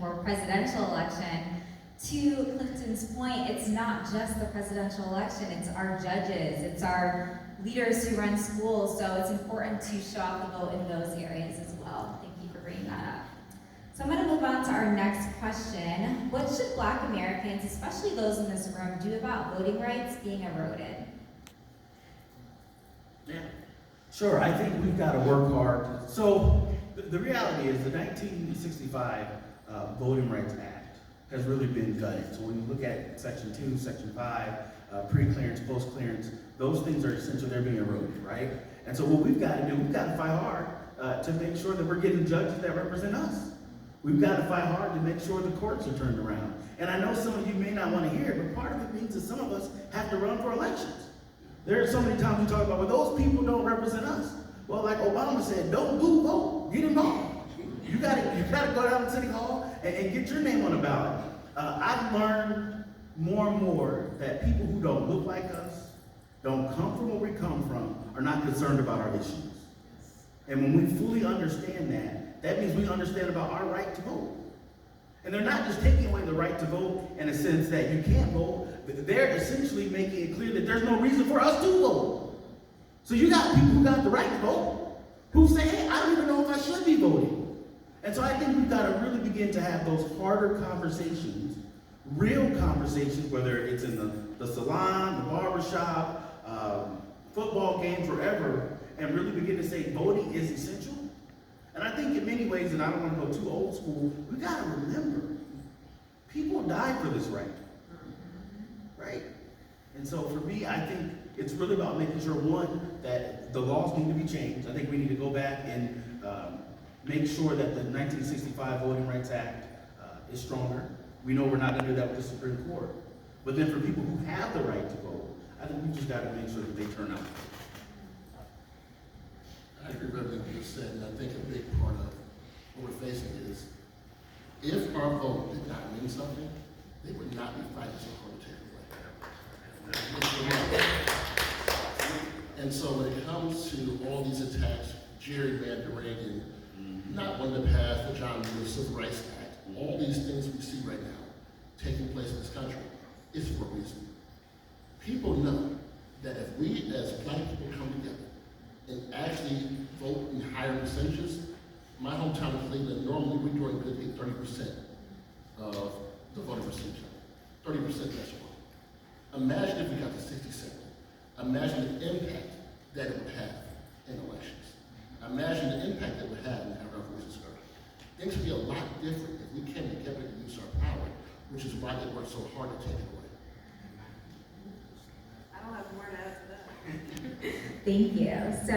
2024 presidential election. To Clifton's point, it's not just the presidential election, it's our judges, it's our leaders who run schools, so it's important to show off the vote in those areas as well. Thank you for bringing that up. So I'm going to move on to our next question. What should Black Americans, especially those in this room, do about voting rights being eroded? Yeah, sure. I think we've got to work hard. So the reality is the 1965 Voting Rights Act has really been gutted. So when you look at Section 2, Section 5, pre-clearance, post-clearance, those things are essential. They're being eroded, right? And so what we've got to do, we've got to fight hard to make sure that we're getting judges that represent us. We've got to fight hard to make sure the courts are turned around. And I know some of you may not want to hear it, but part of it means that some of us have to run for elections. There are so many times we talk about, well, those people don't represent us. Well, like Obama said, don't boo, vote, get involved. You gotta go down to City Hall and get your name on the ballot. I've learned more and more that people who don't look like us, don't come from where we come from, are not concerned about our issues. And when we fully understand that, that means we understand about our right to vote. And they're not just taking away the right to vote in a sense that you can't vote, but they're essentially making it clear that there's no reason for us to vote. So you got people who got the right to vote, who say, hey, I don't even know if I should be voting. And so I think we've got to really begin to have those harder conversations, real conversations, whether it's in the salon, the barbershop, football games, wherever, and really begin to say voting is essential. And I think in many ways, and I don't want to go too old school, we got to remember, people died for this right, right? And so for me, I think it's really about making sure, one, that the laws need to be changed. I think we need to go back and make sure that the 1965 Voting Rights Act is stronger. We know we're not going to do that with the Supreme Court. But then for people who have the right to vote, I think we just got to make sure that they turn out. I agree with everything you just said, and I think a big part of what we're facing is, if our vote did not mean something, they would not be fighting so hard to take it away. And so when it comes to all these attacks, gerrymandering, and not wanting to pass the John Lewis Civil Rights Act, all these things we see right now taking place in this country, it's for a reason. People know that if we as Black people come together and actually vote in higher percentages, my hometown of Cleveland, normally we're doing good to get 30% of the voting percentage. 30% national. Imagine if we got to 60%. Imagine the impact that it would have in elections. Imagine the impact it would have in how our voices heard. Things would be a lot different if we came together and used our power, which is why they work so hard to take it away. I don't have more to add to that. Thank you. So